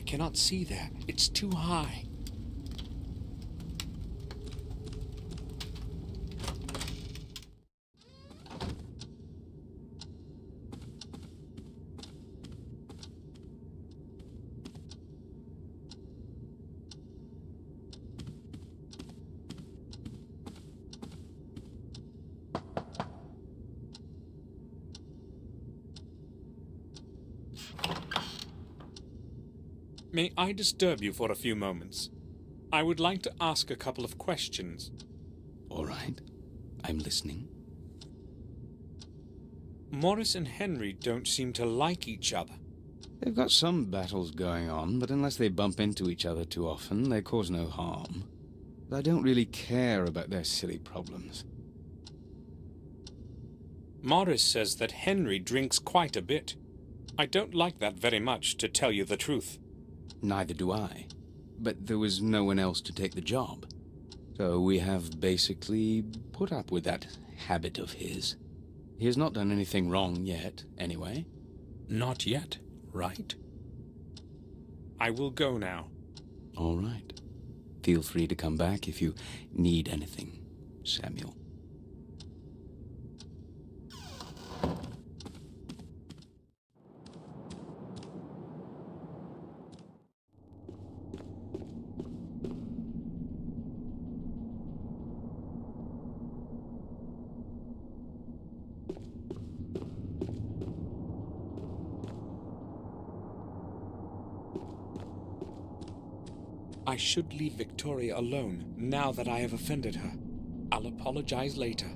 cannot see there. It's too high. May I disturb you for a few moments? I would like to ask a couple of questions. All right. I'm listening. Morris and Henry don't seem to like each other. They've got some battles going on, but unless they bump into each other too often, they cause no harm. But I don't really care about their silly problems. Morris says that Henry drinks quite a bit. I don't like that very much, to tell you the truth. Neither do I. But there was no one else to take the job. So we have basically put up with that habit of his. He has not done anything wrong yet, anyway. Not yet, right? I will go now. All right. Feel free to come back if you need anything, Samuel. I should leave Victoria alone now that I have offended her. I'll apologize later.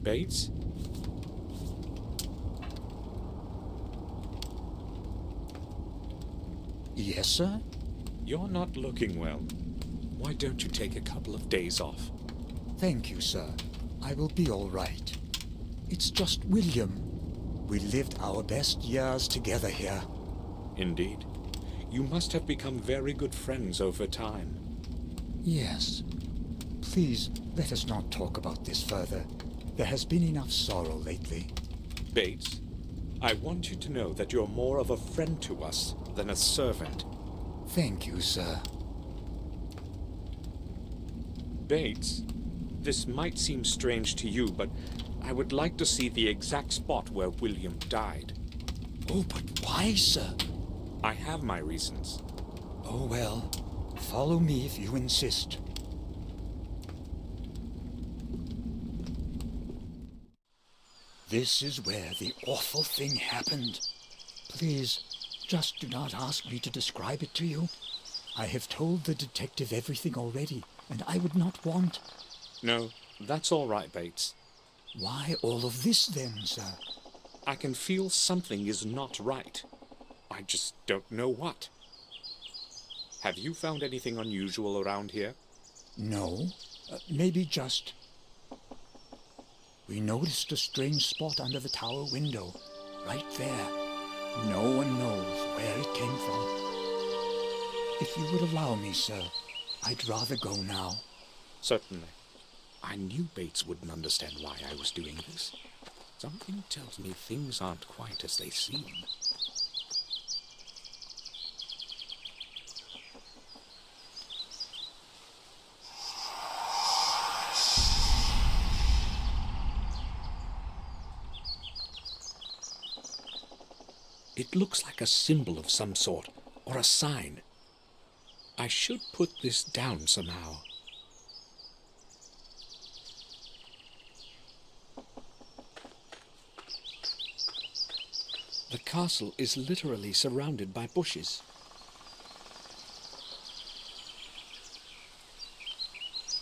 Bates? Yes, sir? You're not looking well. Why don't you take a couple of days off? Thank you, sir. I will be all right. It's just William. We lived our best years together here. Indeed. You must have become very good friends over time. Yes. Please, let us not talk about this further. There has been enough sorrow lately. Bates, I want you to know that you're more of a friend to us than a servant. Thank you, sir. Bates, this might seem strange to you, but I would like to see the exact spot where William died. Oh, but why, sir? I have my reasons. Oh, well. Follow me if you insist. This is where the awful thing happened. Please, just do not ask me to describe it to you. I have told the detective everything already, and I would not want... No, that's all right, Bates. Why all of this then, sir? I can feel something is not right. I just don't know what. Have you found anything unusual around here? No, maybe just... We noticed a strange spot under the tower window, right there. No one knows where it came from. If you would allow me, sir, I'd rather go now. Certainly. I knew Bates wouldn't understand why I was doing this. Something tells me things aren't quite as they seem. It looks like a symbol of some sort, or a sign. I should put this down somehow. The castle is literally surrounded by bushes.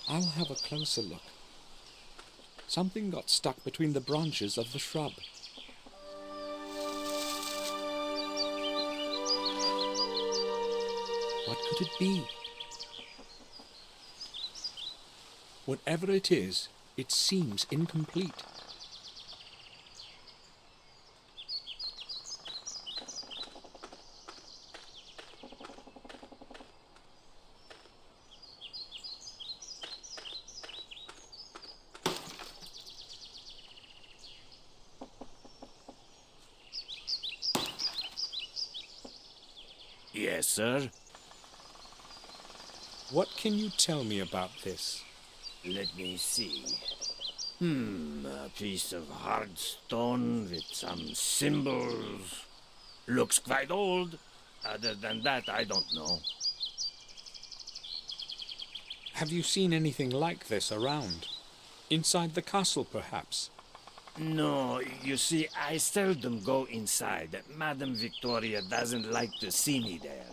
I'll have a closer look. Something got stuck between the branches of the shrub. What could it be? Whatever it is, it seems incomplete. Yes, sir. What can you tell me about this? Let me see. A piece of hard stone with some symbols. Looks quite old. Other than that, I don't know. Have you seen anything like this around? Inside the castle, perhaps? No, you see, I seldom go inside. Madame Victoria doesn't like to see me there.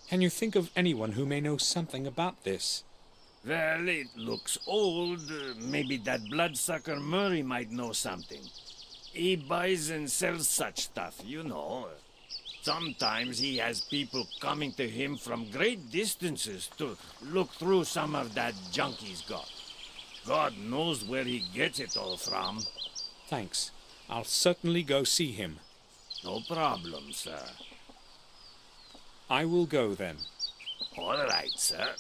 Can you think of anyone who may know something about this? Well, it looks old. Maybe that bloodsucker Murray might know something. He buys and sells such stuff, you know. Sometimes he has people coming to him from great distances to look through some of that junk he's got. God knows where he gets it all from. Thanks. I'll certainly go see him. No problem, sir. I will go then. All right, sir.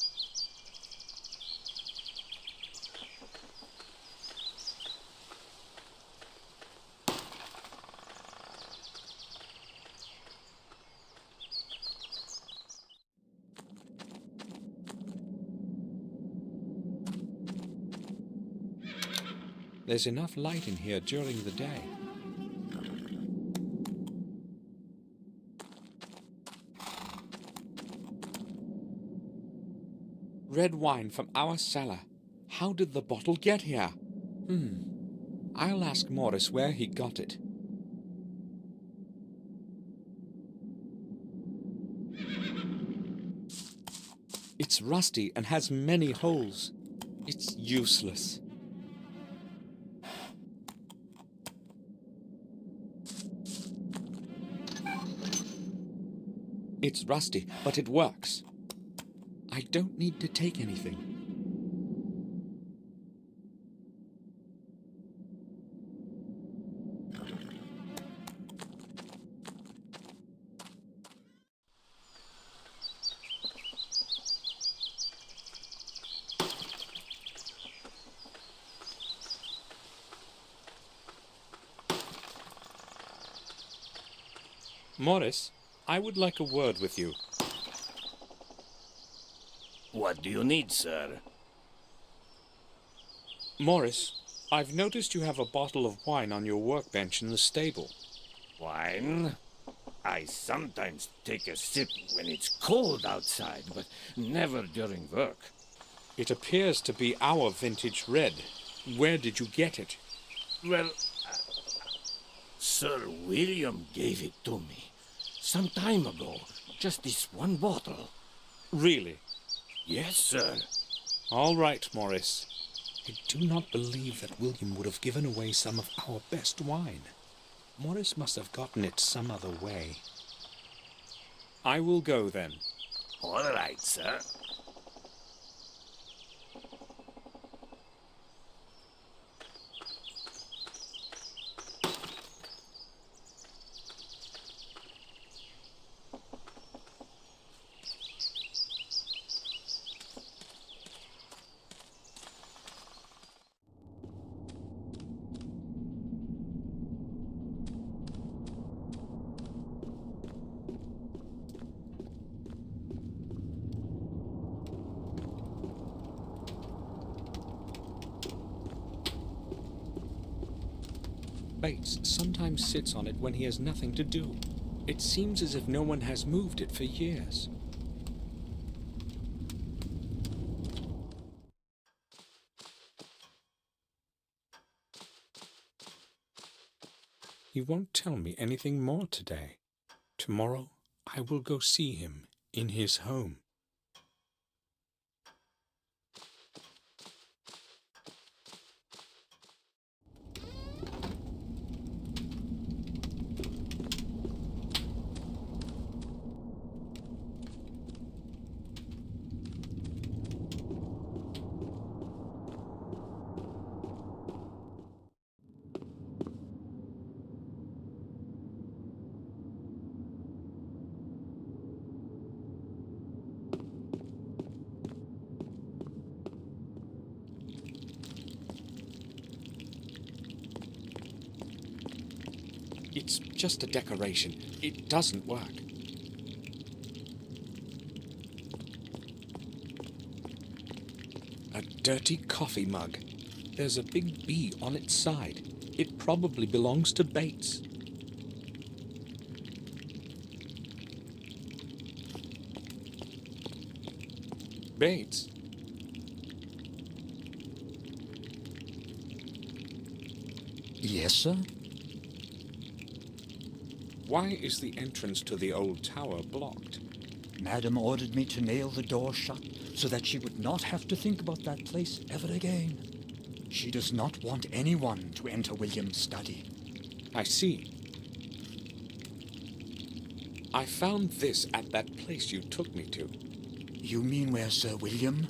There's enough light in here during the day. Red wine from our cellar. How did the bottle get here? I'll ask Morris where he got it. It's rusty and has many holes. It's useless. It's rusty, but it works. I don't need to take anything. Morris, I would like a word with you. What do you need, sir? Morris, I've noticed you have a bottle of wine on your workbench in the stable. Wine? I sometimes take a sip when it's cold outside, but never during work. It appears to be our vintage red. Where did you get it? Well, Sir William gave it to me some time ago. Just this one bottle. Really? Yes, sir. All right, Morris. I do not believe that William would have given away some of our best wine. Morris must have gotten it some other way. I will go then. All right, sir. Bates sometimes sits on it when he has nothing to do. It seems as if no one has moved it for years. He won't tell me anything more today. Tomorrow I will go see him in his home. It's just a decoration. It doesn't work. dirty coffee mug. There's a big B on its side. It probably belongs to Bates. Bates? Yes, sir? Why is the entrance to the old tower blocked? Madam ordered me to nail the door shut so that she would not have to think about that place ever again. She does not want anyone to enter William's study. I see. I found this at that place you took me to. You mean where Sir William?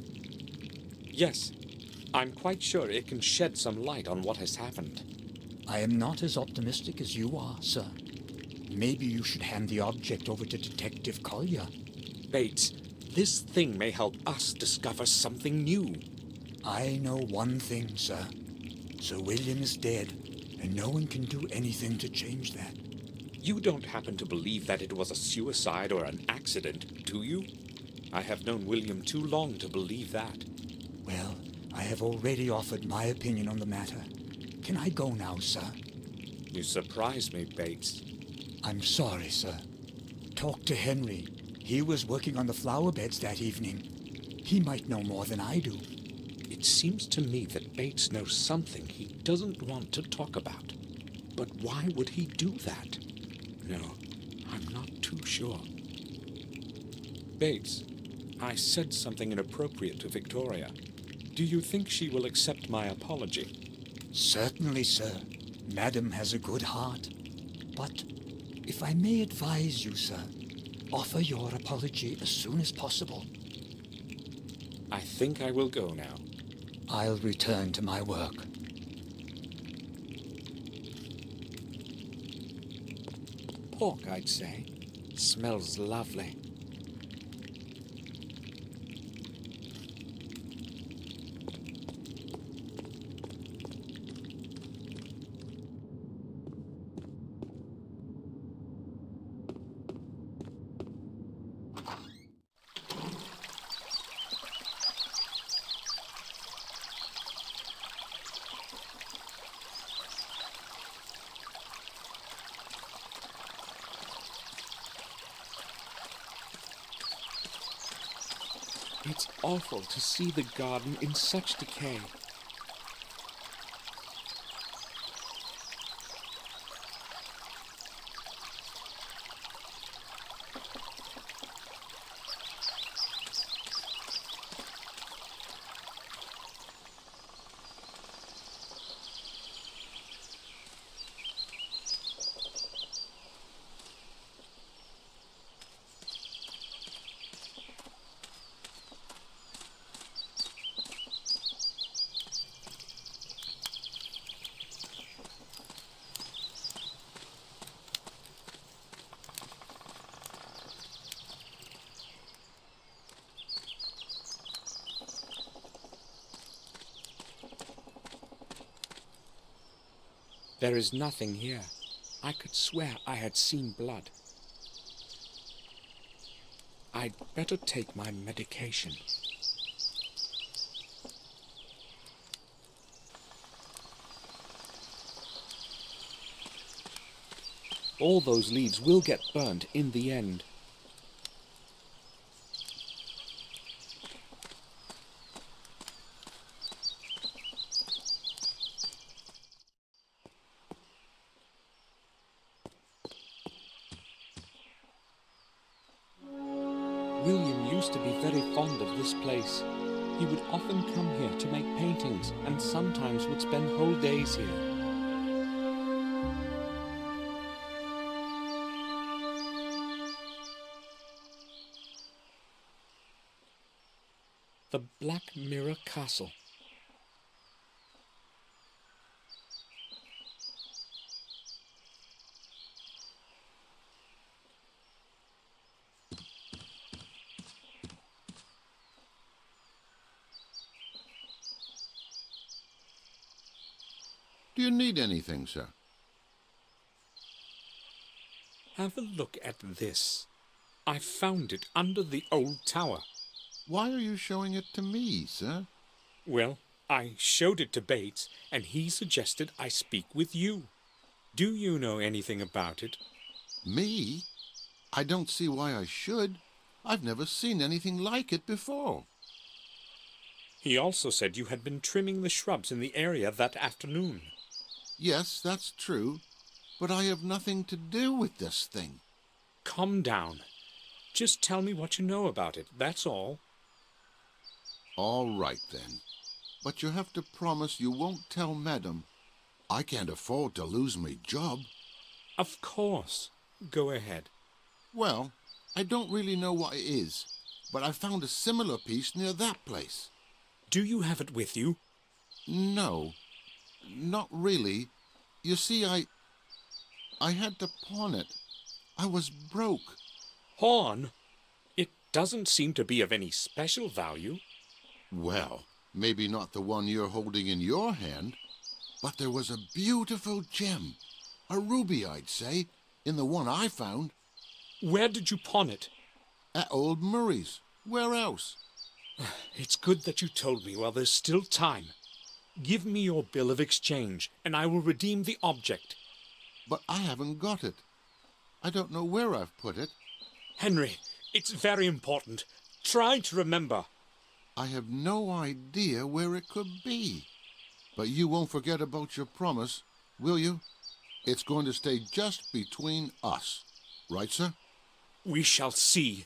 Yes, I'm quite sure it can shed some light on what has happened. I am not as optimistic as you are, sir. Maybe you should hand the object over to Detective Collier. Bates, this thing may help us discover something new. I know one thing, sir. Sir William is dead, and no one can do anything to change that. You don't happen to believe that it was a suicide or an accident, do you? I have known William too long to believe that. Well, I have already offered my opinion on the matter. Can I go now, sir? You surprise me, Bates. I'm sorry, sir. Talk to Henry. He was working on the flower beds that evening. He might know more than I do. It seems to me that Bates knows something he doesn't want to talk about. But why would he do that? No, I'm not too sure. Bates, I said something inappropriate to Victoria. Do you think she will accept my apology? Certainly, sir. Madam has a good heart. But if I may advise you, sir, offer your apology as soon as possible. I think I will go now. I'll return to my work. Pork, I'd say. Smells lovely. It's awful to see the garden in such decay. There is nothing here. I could swear I had seen blood. I'd better take my medication. All those leaves will get burnt in the end. William used to be very fond of this place. He would often come here to make paintings and sometimes would spend whole days here. The Black Mirror Castle. Do you need anything, sir? Have a look at this. I found it under the old tower. Why are you showing it to me, sir? Well, I showed it to Bates, and he suggested I speak with you. Do you know anything about it? Me? I don't see why I should. I've never seen anything like it before. He also said you had been trimming the shrubs in the area that afternoon. Yes, that's true, but I have nothing to do with this thing. Calm down. Just tell me what you know about it, that's all. All right, then. But you have to promise you won't tell Madam. I can't afford to lose my job. Of course. Go ahead. Well, I don't really know what it is, but I found a similar piece near that place. Do you have it with you? No, not really. You see, I had to pawn it. I was broke. Pawn? It doesn't seem to be of any special value. Well, maybe not the one you're holding in your hand, but there was a beautiful gem, a ruby, I'd say, in the one I found. Where did you pawn it? At old Murray's. Where else? It's good that you told me while there's still time. Give me your bill of exchange, and I will redeem the object. But I haven't got it. I don't know where I've put it. Henry, it's very important. Try to remember. I have no idea where it could be. But you won't forget about your promise, will you? It's going to stay just between us. Right, sir? We shall see.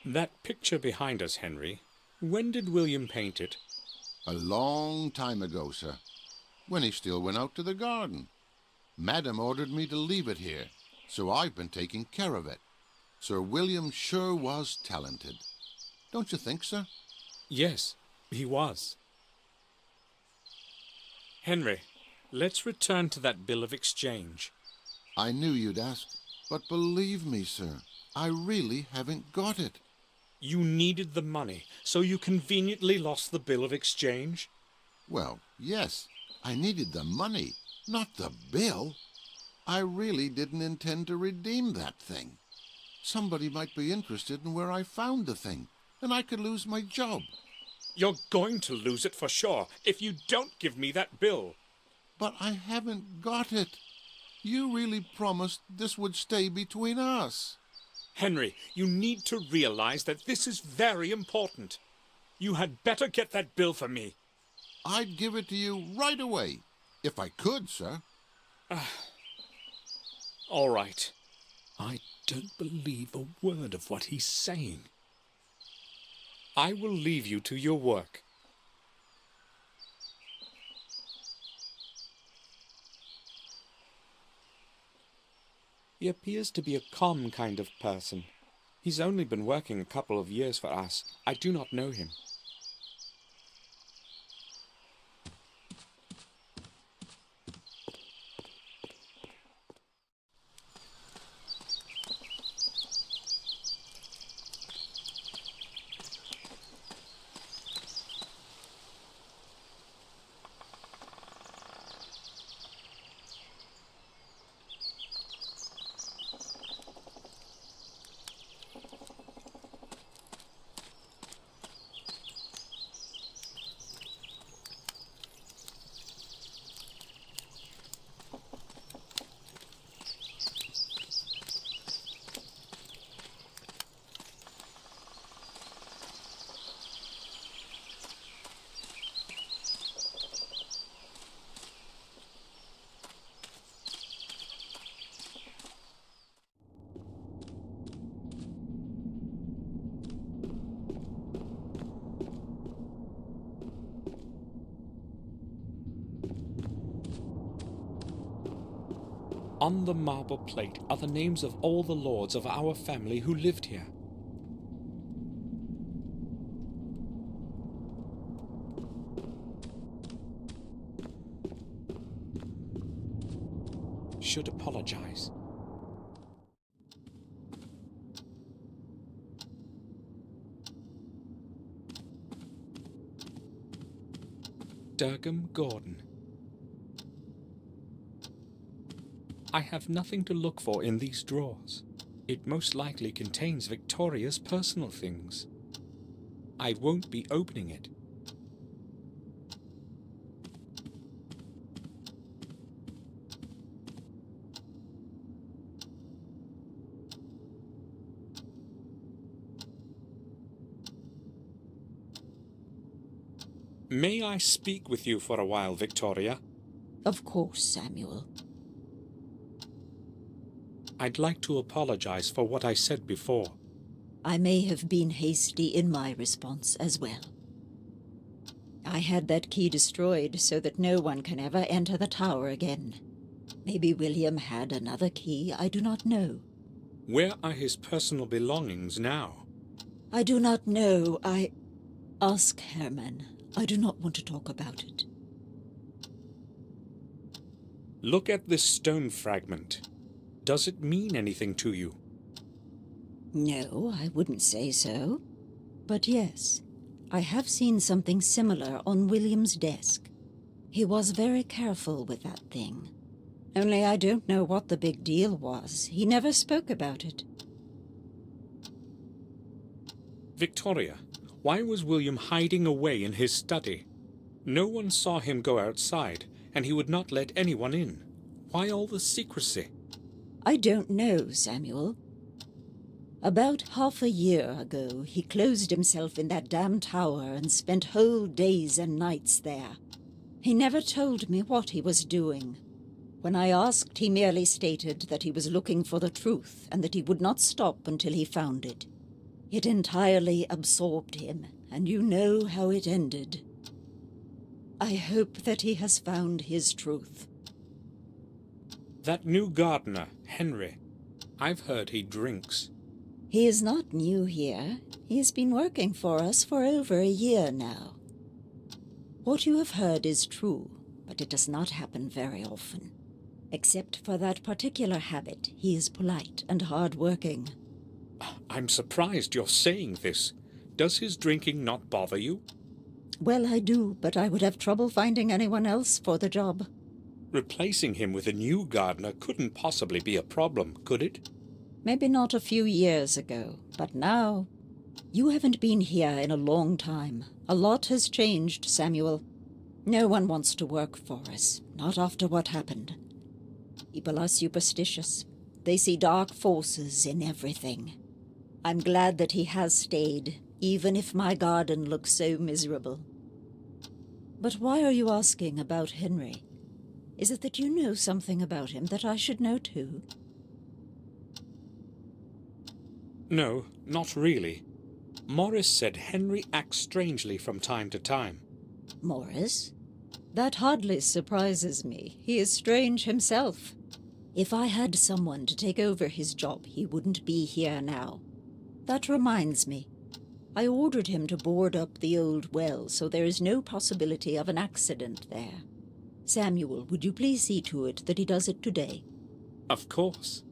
That picture behind us, Henry, when did William paint it? A long time ago, sir. When he still went out to the garden. Madam ordered me to leave it here, so I've been taking care of it. Sir William sure was talented. Don't you think, sir? Yes, he was. Henry, let's return to that bill of exchange. I knew you'd ask, but believe me, sir, I really haven't got it. You needed the money, so you conveniently lost the bill of exchange? Well, yes, I needed the money, not the bill. I really didn't intend to redeem that thing. Somebody might be interested in where I found the thing, and I could lose my job. You're going to lose it for sure if you don't give me that bill. But I haven't got it. You really promised this would stay between us. Henry, you need to realize that this is very important. You had better get that bill for me. I'd give it to you right away, if I could, sir. All right. I don't believe a word of what he's saying. I will leave you to your work. He appears to be a calm kind of person. He's only been working a couple of years for us. I do not know him. On the marble plate are the names of all the lords of our family who lived here. Should apologize. Durgam Gordon. I have nothing to look for in these drawers. It most likely contains Victoria's personal things. I won't be opening it. May I speak with you for a while, Victoria? Of course, Samuel. I'd like to apologize for what I said before. I may have been hasty in my response as well. I had that key destroyed so that no one can ever enter the tower again. Maybe William had another key, I do not know. Where are his personal belongings now? I do not know. Ask Herman. I do not want to talk about it. Look at this stone fragment. Does it mean anything to you? No, I wouldn't say so. But yes, I have seen something similar on William's desk. He was very careful with that thing. Only I don't know what the big deal was. He never spoke about it. Victoria, why was William hiding away in his study? No one saw him go outside, and he would not let anyone in. Why all the secrecy? I don't know, Samuel. About half a year ago, he closed himself in that damn tower and spent whole days and nights there. He never told me what he was doing. When I asked, he merely stated that he was looking for the truth and that he would not stop until he found it. It entirely absorbed him, and you know how it ended. I hope that he has found his truth. That new gardener, Henry. I've heard he drinks. He is not new here. He has been working for us for over a year now. What you have heard is true, but it does not happen very often. Except for that particular habit, he is polite and hard-working. I'm surprised you're saying this. Does his drinking not bother you? Well, I do, but I would have trouble finding anyone else for the job. Replacing him with a new gardener couldn't possibly be a problem, could it? Maybe not a few years ago, but now... You haven't been here in a long time. A lot has changed, Samuel. No one wants to work for us, not after what happened. People are superstitious. They see dark forces in everything. I'm glad that he has stayed, even if my garden looks so miserable. But why are you asking about Henry? Is it that you know something about him that I should know too? No, not really. Morris said Henry acts strangely from time to time. Morris? That hardly surprises me. He is strange himself. If I had someone to take over his job, he wouldn't be here now. That reminds me. I ordered him to board up the old well, so there is no possibility of an accident there. Samuel, would you please see to it that he does it today? Of course.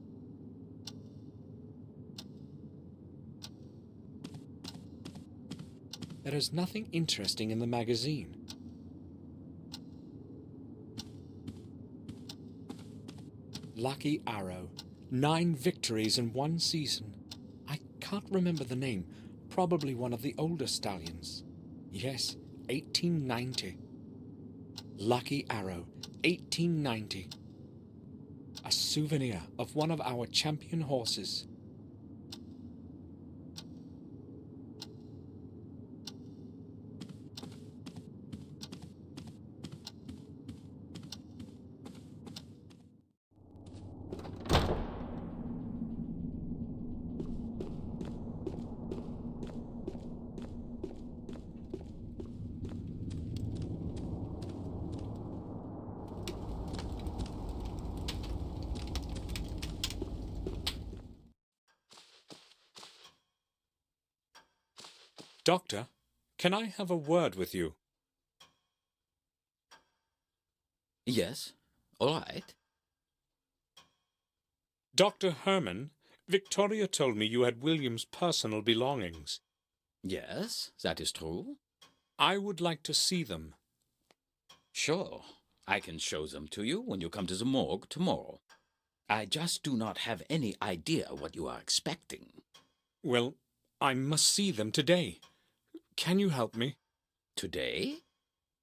There is nothing interesting in the magazine. Lucky Arrow. 9 victories in 1 season. I can't remember the name. Probably one of the older stallions. Yes, 1890. Lucky Arrow, 1890. A souvenir of one of our champion horses. Doctor, can I have a word with you? Yes, all right. Dr. Herman, Victoria told me you had William's personal belongings. Yes, that is true. I would like to see them. Sure, I can show them to you when you come to the morgue tomorrow. I just do not have any idea what you are expecting. Well, I must see them today. Can you help me? Today?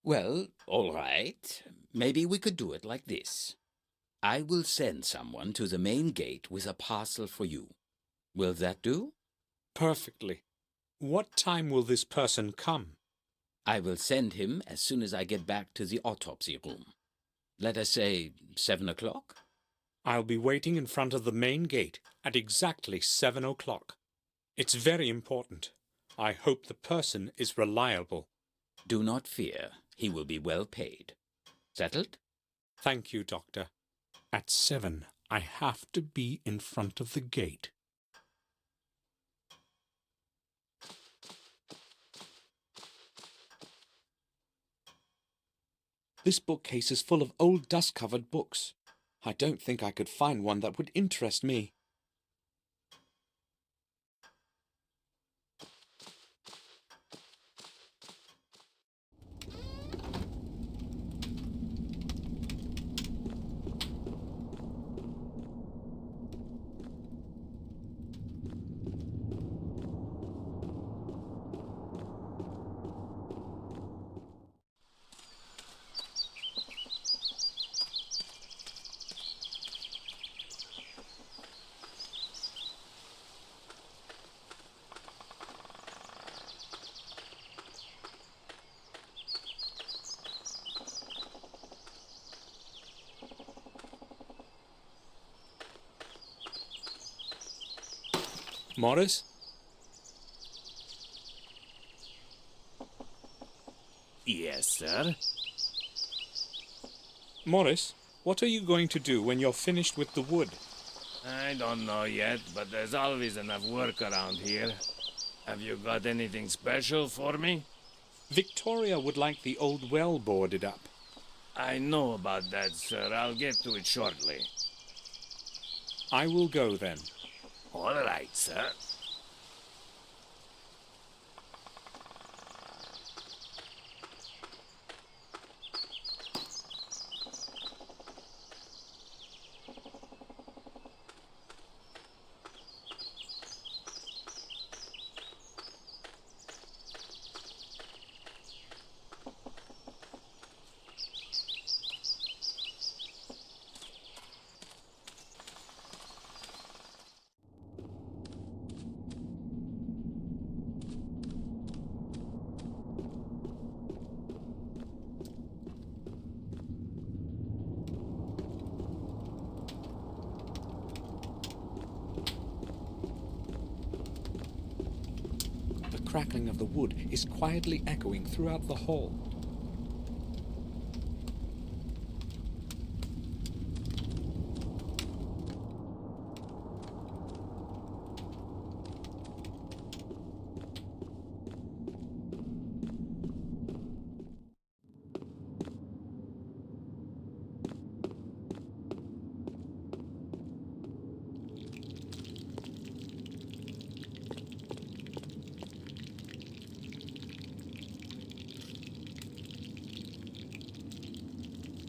Well, all right. Maybe we could do it like this. I will send someone to the main gate with a parcel for you. Will that do? Perfectly. What time will this person come? I will send him as soon as I get back to the autopsy room. Let us say 7 o'clock? I'll be waiting in front of the main gate at exactly 7 o'clock. It's very important. I hope the person is reliable. Do not fear. He will be well paid. Settled? Thank you, Doctor. At 7, I have to be in front of the gate. This bookcase is full of old dust-covered books. I don't think I could find one that would interest me. Morris? Yes, sir. Morris, what are you going to do when you're finished with the wood? I don't know yet, but there's always enough work around here. Have you got anything special for me? Victoria would like the old well boarded up. I know about that, sir. I'll get to it shortly. I will go then. All right, sir. The crackling of the wood is quietly echoing throughout the hall.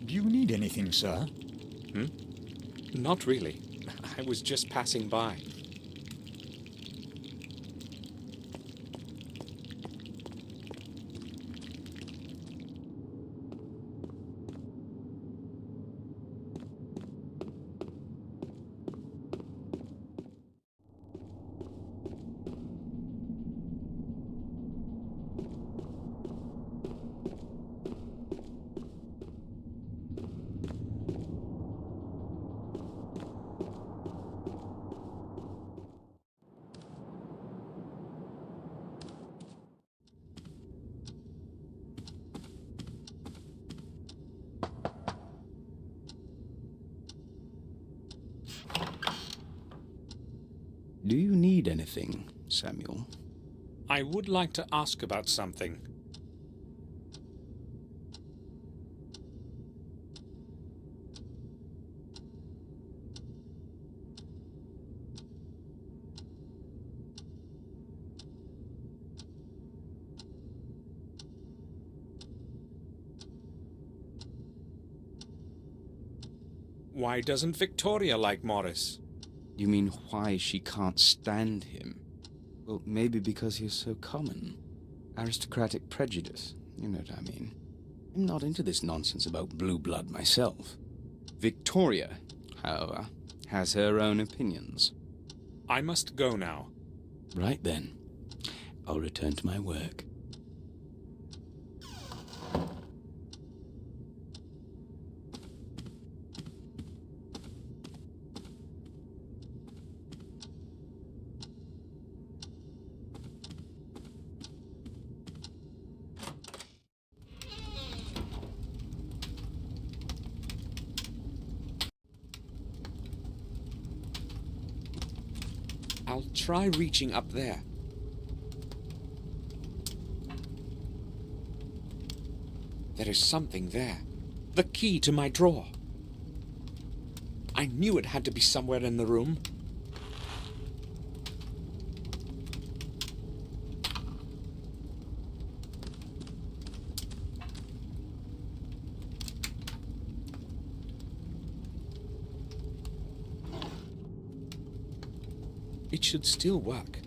Do you need anything, sir? Not really. I was just passing by. Do you need anything, Samuel? I would like to ask about something. Why doesn't Victoria like Morris? You mean why she can't stand him? Well, maybe because he's so common. aristocratic prejudice. You know what I mean. I'm not into this nonsense about blue blood myself. Victoria, however, has her own opinions. I must go now. Right then. I'll return to my work. I'll try reaching up there. There is something there. The key to my drawer. I knew it had to be somewhere in the room. It should still work.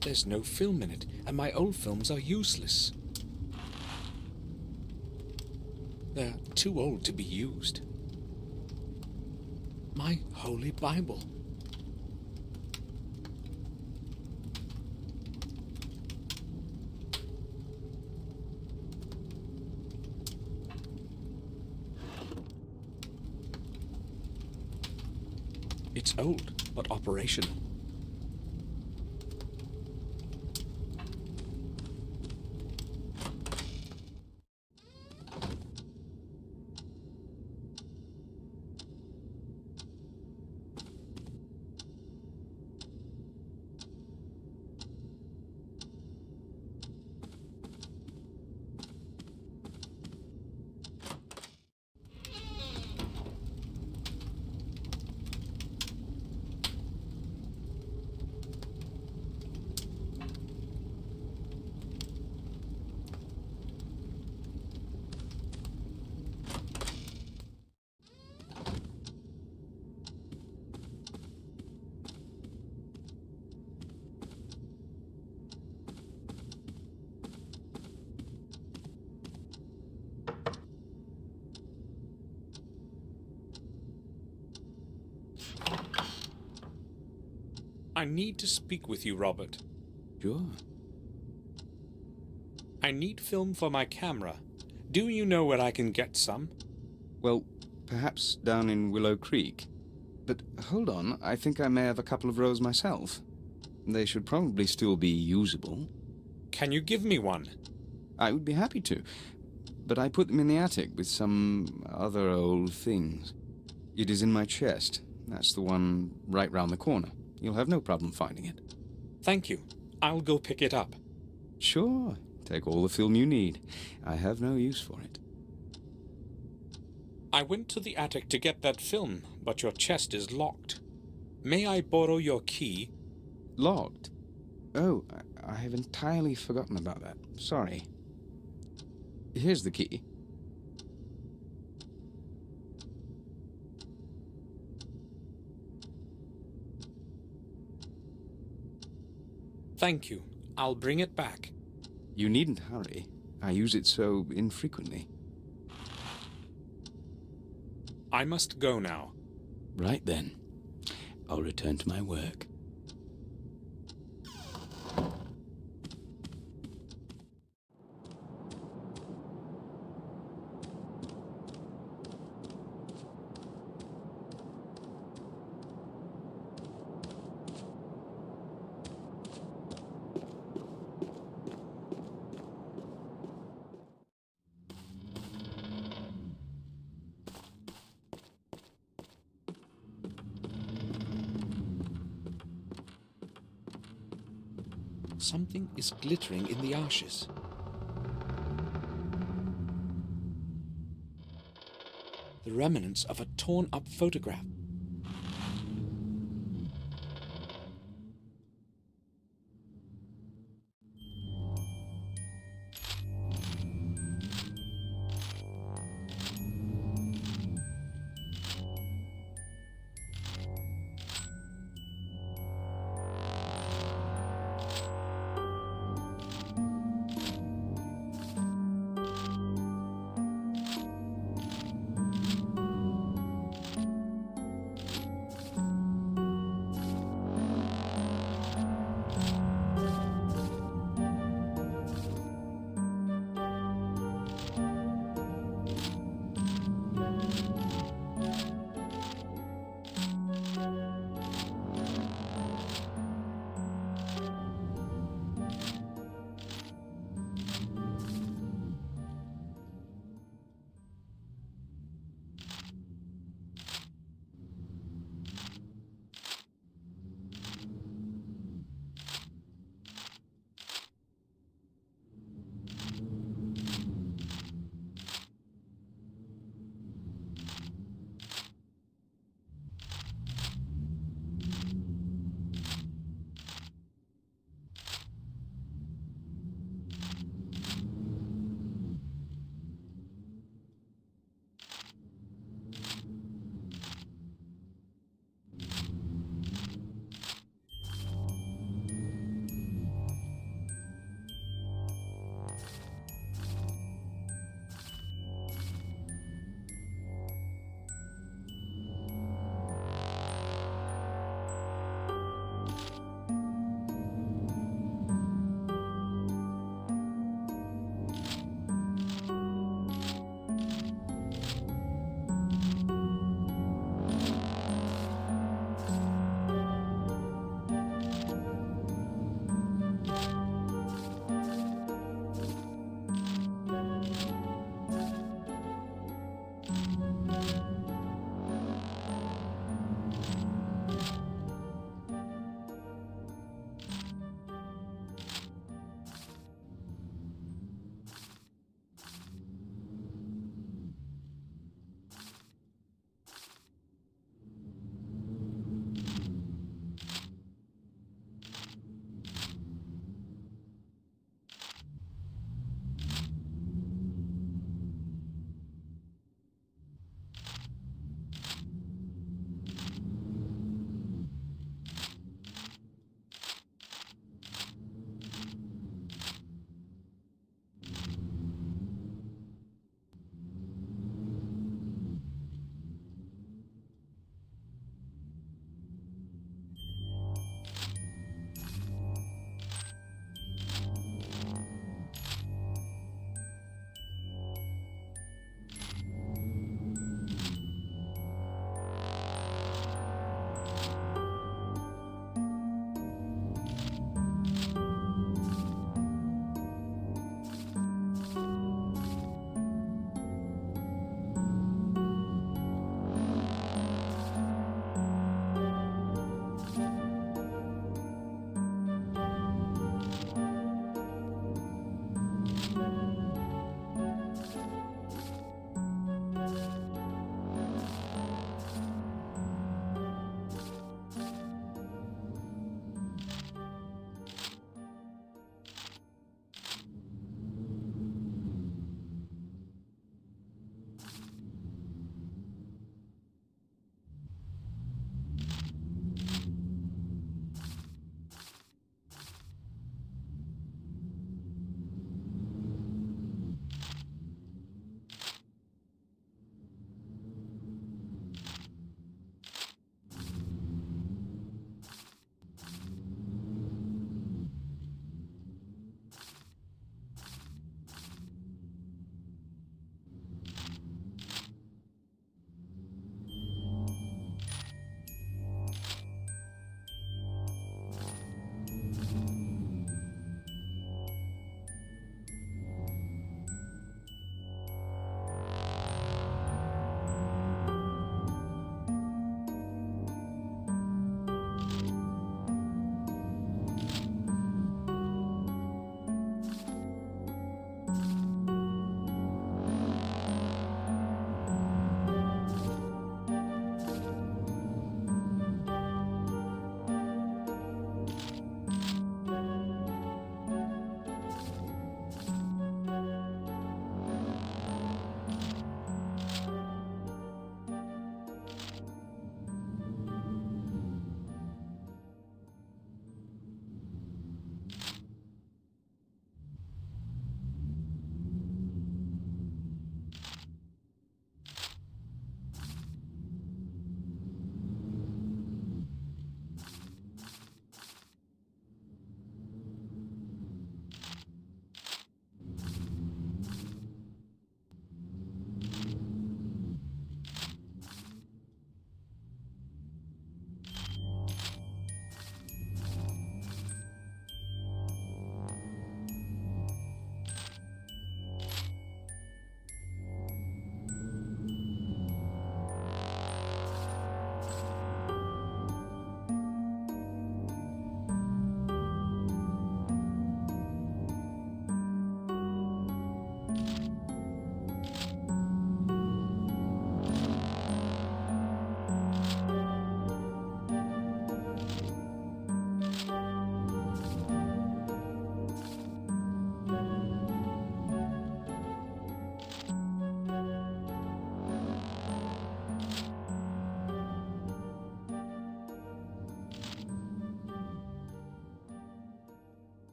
There's no film in it, and my old films are useless. They're too old to be used. My holy Bible. It's old, but operational. I need to speak with you, Robert. Sure. I need film for my camera. Do you know where I can get some? Well, perhaps down in Willow Creek. But hold on, I think I may have a couple of rolls myself. They should probably still be usable. Can you give me one? I would be happy to, but I put them in the attic with some other old things. It is in my chest. That's the one right round the corner. You'll have no problem finding it. Thank you. I'll go pick it up. Sure. Take all the film you need. I have no use for it. I went to the attic to get that film, but your chest is locked. May I borrow your key? Locked? Oh, I have entirely forgotten about that. Sorry. Here's the key. Thank you. I'll bring it back. You needn't hurry. I use it so infrequently. I must go now. Right then. I'll return to my work. Something is glittering in the ashes. The remnants of a torn-up photograph.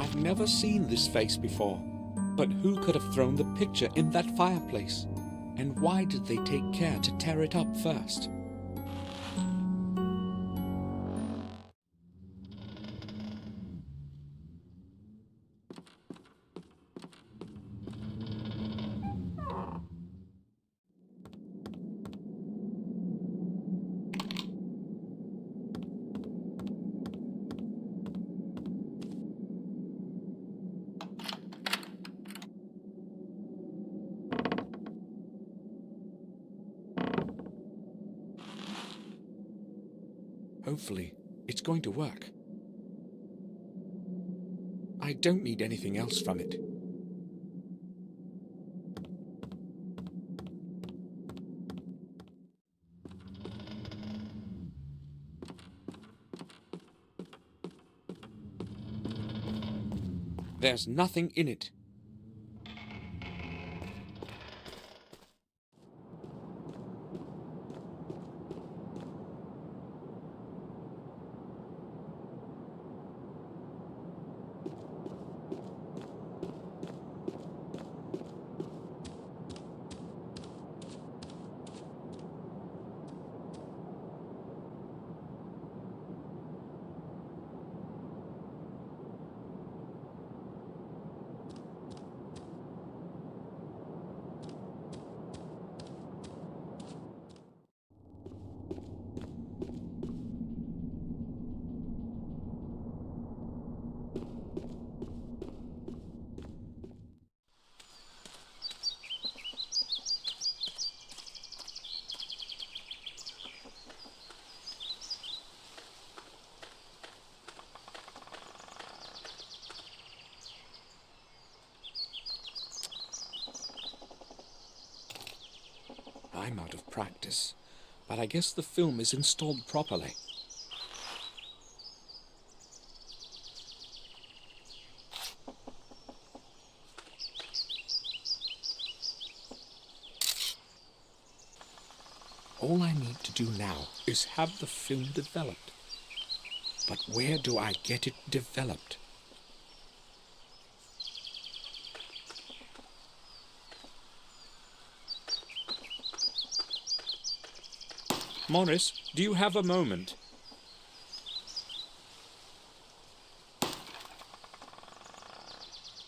I've never seen this face before. But who could have thrown the picture in that fireplace? And why did they take care to tear it up first? Hopefully, it's going to work. I don't need anything else from it. There's nothing in it. I'm out of practice, but I guess the film is installed properly. All I need to do now is have the film developed. But where do I get it developed? Morris, do you have a moment?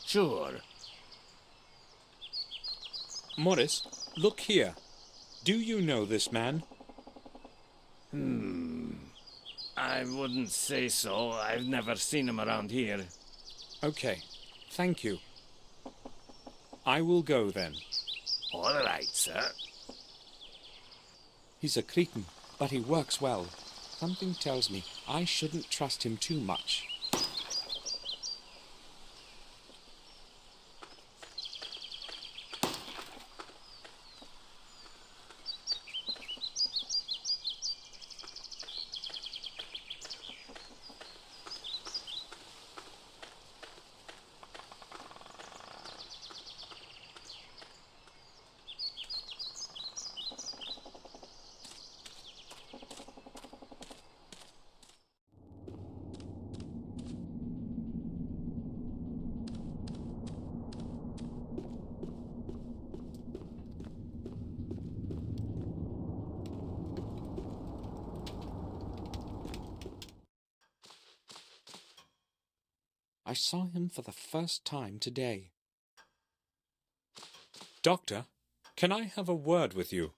Sure. Morris, look here. Do you know this man? I wouldn't say so. I've never seen him around here. Okay, thank you. I will go then. All right, sir. He's a Cretan, but he works well. Something tells me I shouldn't trust him too much. I saw him for the first time today. Doctor, can I have a word with you?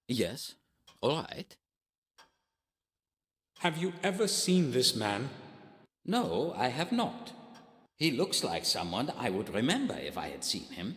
Yes, all right. Have you ever seen this man? No, I have not. He looks like someone I would remember if I had seen him.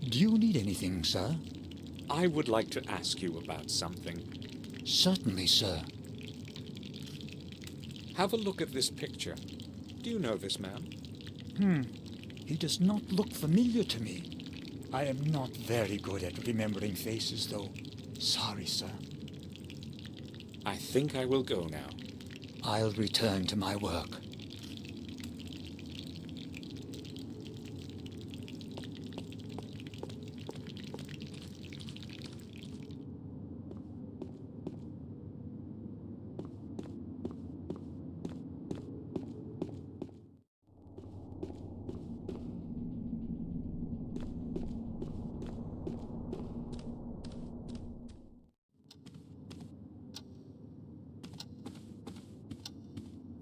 Do you need anything, sir? I would like to ask you about something. Certainly, sir. Have a look at this picture. Do you know this man? He does not look familiar to me. I am not very good at remembering faces, though. Sorry, sir. I think I will go now. I'll return to my work.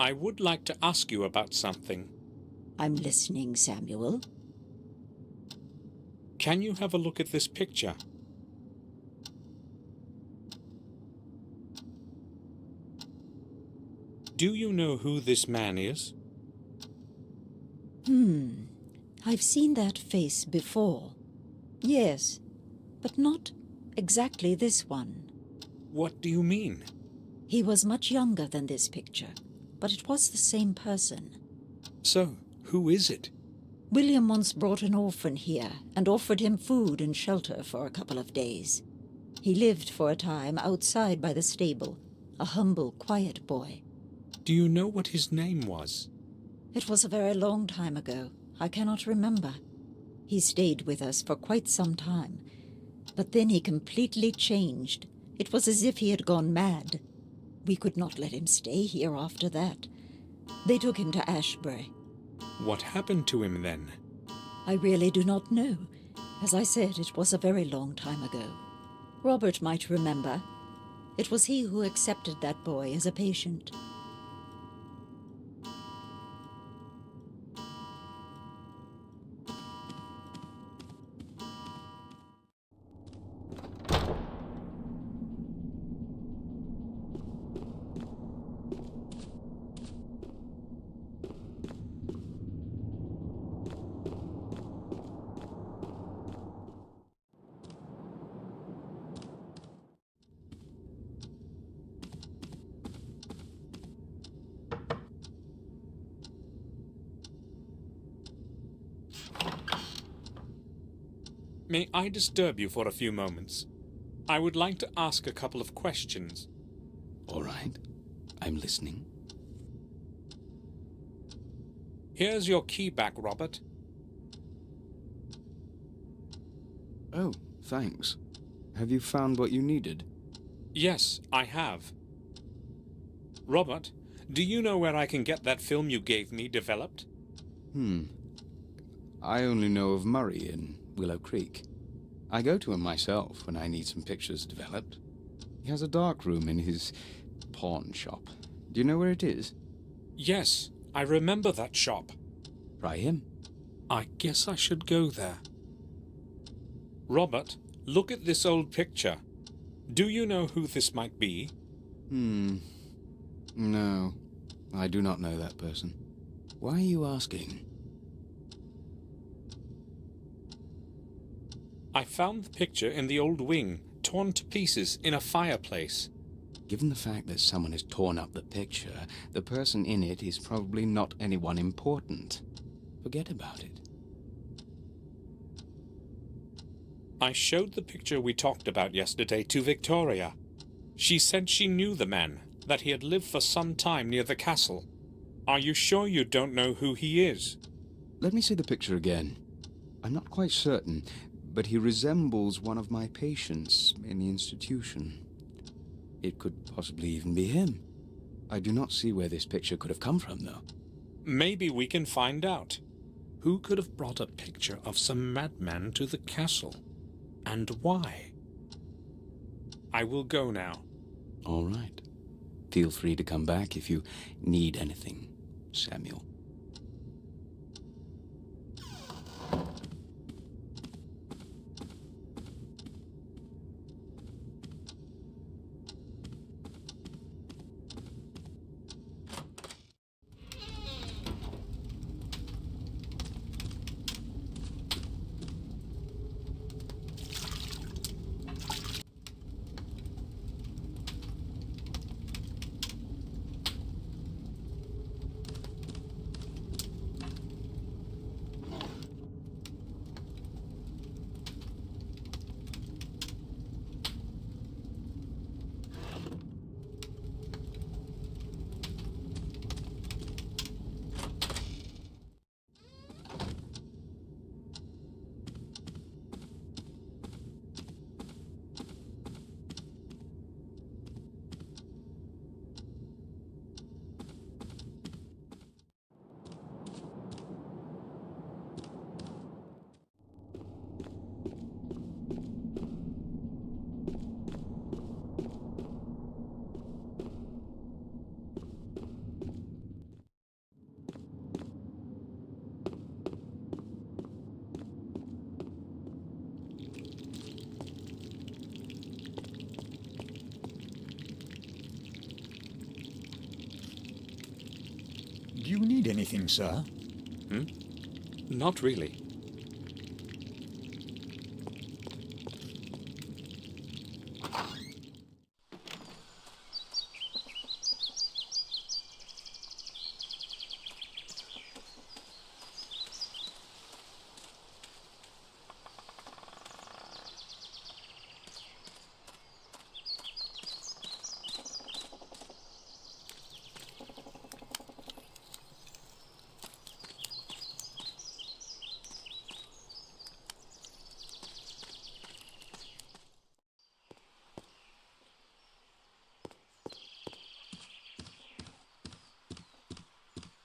I would like to ask you about something. I'm listening, Samuel. Can you have a look at this picture? Do you know who this man is? I've seen that face before. Yes, but not exactly this one. What do you mean? He was much younger than this picture, but it was the same person. So, who is it? William once brought an orphan here and offered him food and shelter for a couple of days. He lived for a time outside by the stable, a humble, quiet boy. Do you know what his name was? It was a very long time ago. I cannot remember. He stayed with us for quite some time, but then he completely changed. It was as if he had gone mad. We could not let him stay here after that. They took him to Ashbury. What happened to him then? I really do not know. As I said, it was a very long time ago. Robert might remember. It was he who accepted that boy as a patient. May I disturb you for a few moments? I would like to ask a couple of questions. All right. I'm listening. Here's your key back, Robert. Oh, thanks. Have you found what you needed? Yes, I have. Robert, do you know where I can get that film you gave me developed? I only know of Murray in Willow Creek. I go to him myself when I need some pictures developed. He has a dark room in his pawn shop. Do you know where it is? Yes, I remember that shop. Try him. I guess I should go there. Robert, look at this old picture. Do you know who this might be? No, I do not know that person. Why are you asking? I found the picture in the old wing, torn to pieces in a fireplace. Given the fact that someone has torn up the picture, the person in it is probably not anyone important. Forget about it. I showed the picture we talked about yesterday to Victoria. She said she knew the man, that he had lived for some time near the castle. Are you sure you don't know who he is? Let me see the picture again. I'm not quite certain, but he resembles one of my patients in the institution. It could possibly even be him. I do not see where this picture could have come from, though. Maybe we can find out. Who could have brought a picture of some madman to the castle? And why? I will go now. All right. Feel free to come back if you need anything, Samuel. Do you need anything, sir? Not really.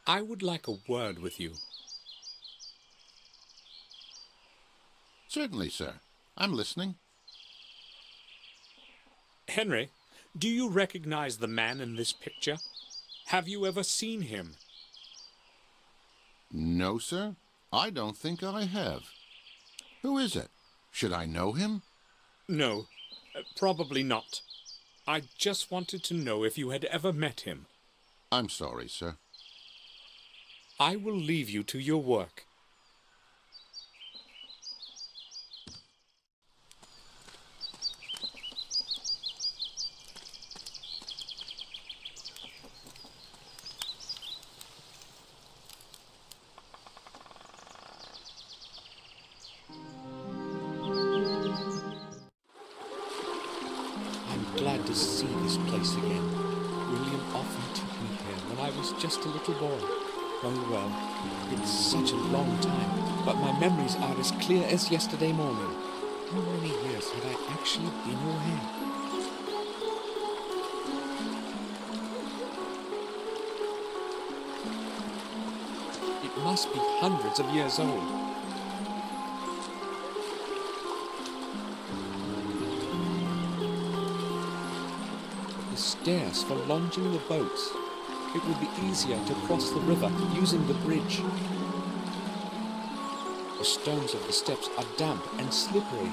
I would like a word with you. Certainly, sir. I'm listening. Henry, do you recognize the man in this picture? Have you ever seen him? No, sir. I don't think I have. Who is it? Should I know him? No, probably not. I just wanted to know if you had ever met him. I'm sorry, sir. I will leave you to your work. to see this place again. William often took me here when I was just a little boy. Oh well, it's such a long time, but my memories are as clear as yesterday morning. How many years had I actually been away? It must be hundreds of years old. The stairs for launching the boats. It would be easier to cross the river using the bridge. The stones of the steps are damp and slippery.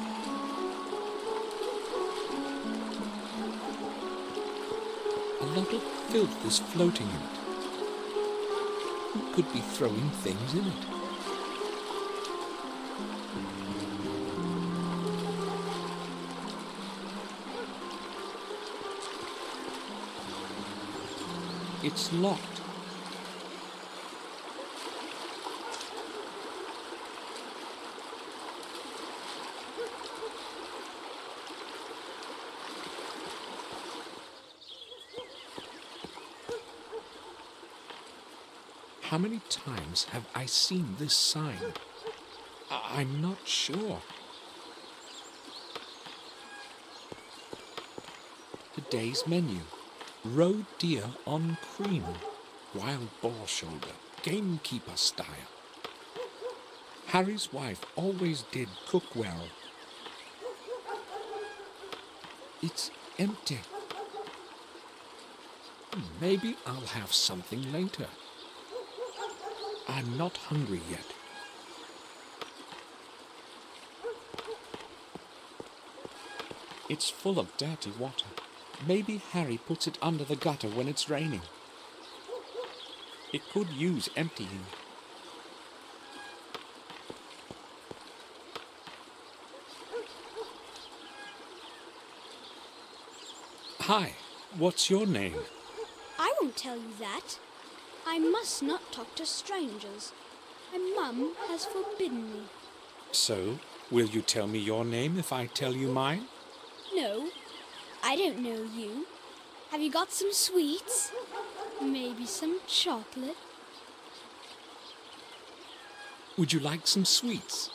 A lot of filth is floating in it. Who could be throwing things in it? It's locked. How many times have I seen this sign? I'm not sure. Today's menu. Roe deer on cream, wild boar shoulder, gamekeeper style. Harry's wife always did cook well. It's empty. Maybe I'll have something later. I'm not hungry yet. It's full of dirty water. Maybe Harry puts it under the gutter when it's raining. It could use emptying. Hi, what's your name? I won't tell you that. I must not talk to strangers. My mum has forbidden me. So, will you tell me your name if I tell you mine? No, I don't know you. Have you got some sweets? Maybe some chocolate? Would you like some sweets?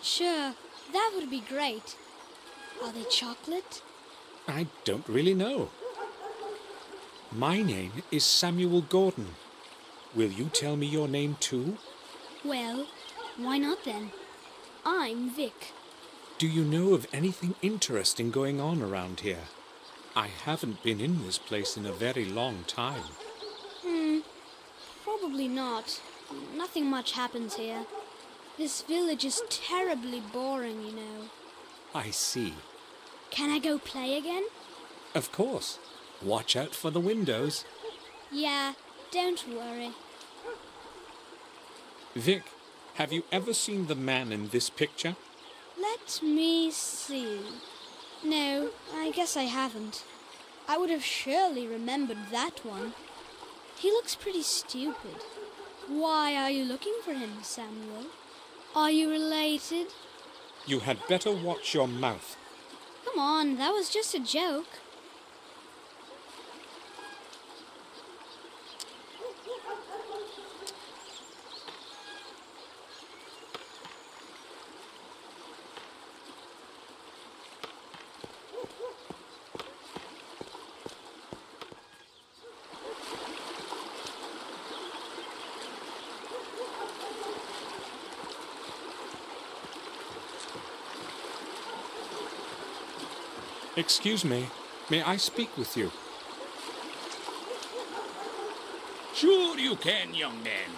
Sure, that would be great. Are they chocolate? I don't really know. My name is Samuel Gordon. Will you tell me your name too? Well, why not then? I'm Vic. Do you know of anything interesting going on around here? I haven't been in this place in a very long time. Probably not. Nothing much happens here. This village is terribly boring, you know. I see. Can I go play again? Of course. Watch out for the windows. Yeah, don't worry. Vic, have you ever seen the man in this picture? Let me see. No, I guess I haven't. I would have surely remembered that one. He looks pretty stupid. Why are you looking for him, Samuel? Are you related? You had better watch your mouth. Come on, that was just a joke. Excuse me, may I speak with you? Sure you can, young man.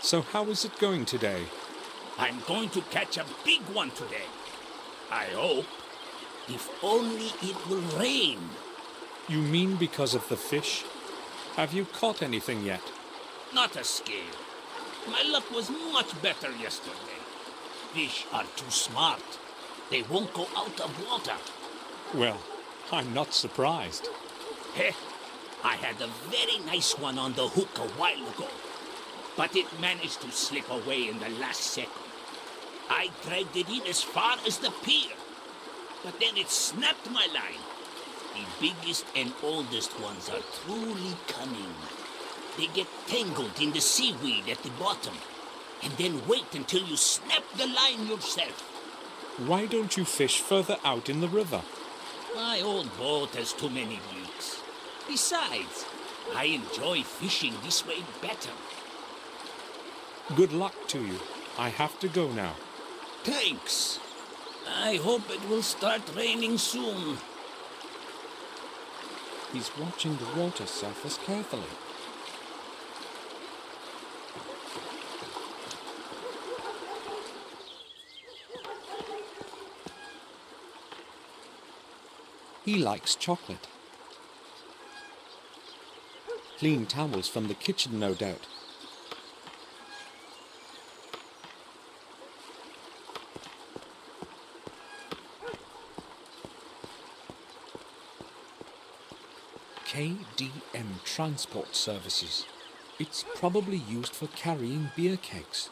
So how is it going today? I'm going to catch a big one today. I hope. If only it will rain. You mean because of the fish? Have you caught anything yet? Not a scale. My luck was much better yesterday. Fish are too smart. They won't go out of water. Well, I'm not surprised. Heh, I had a very nice one on the hook a while ago, but it managed to slip away in the last second. I dragged it in as far as the pier. but then it snapped my line. The biggest and oldest ones are truly cunning. They get tangled in the seaweed at the bottom, and then wait until you snap the line yourself. Why don't you fish further out in the river? My old boat has too many leaks. Besides, I enjoy fishing this way better. Good luck to you. I have to go now. Thanks. I hope it will start raining soon. He's watching the water surface carefully. He likes chocolate. Clean towels from the kitchen, no doubt. KDM Transport Services. It's probably used for carrying beer kegs.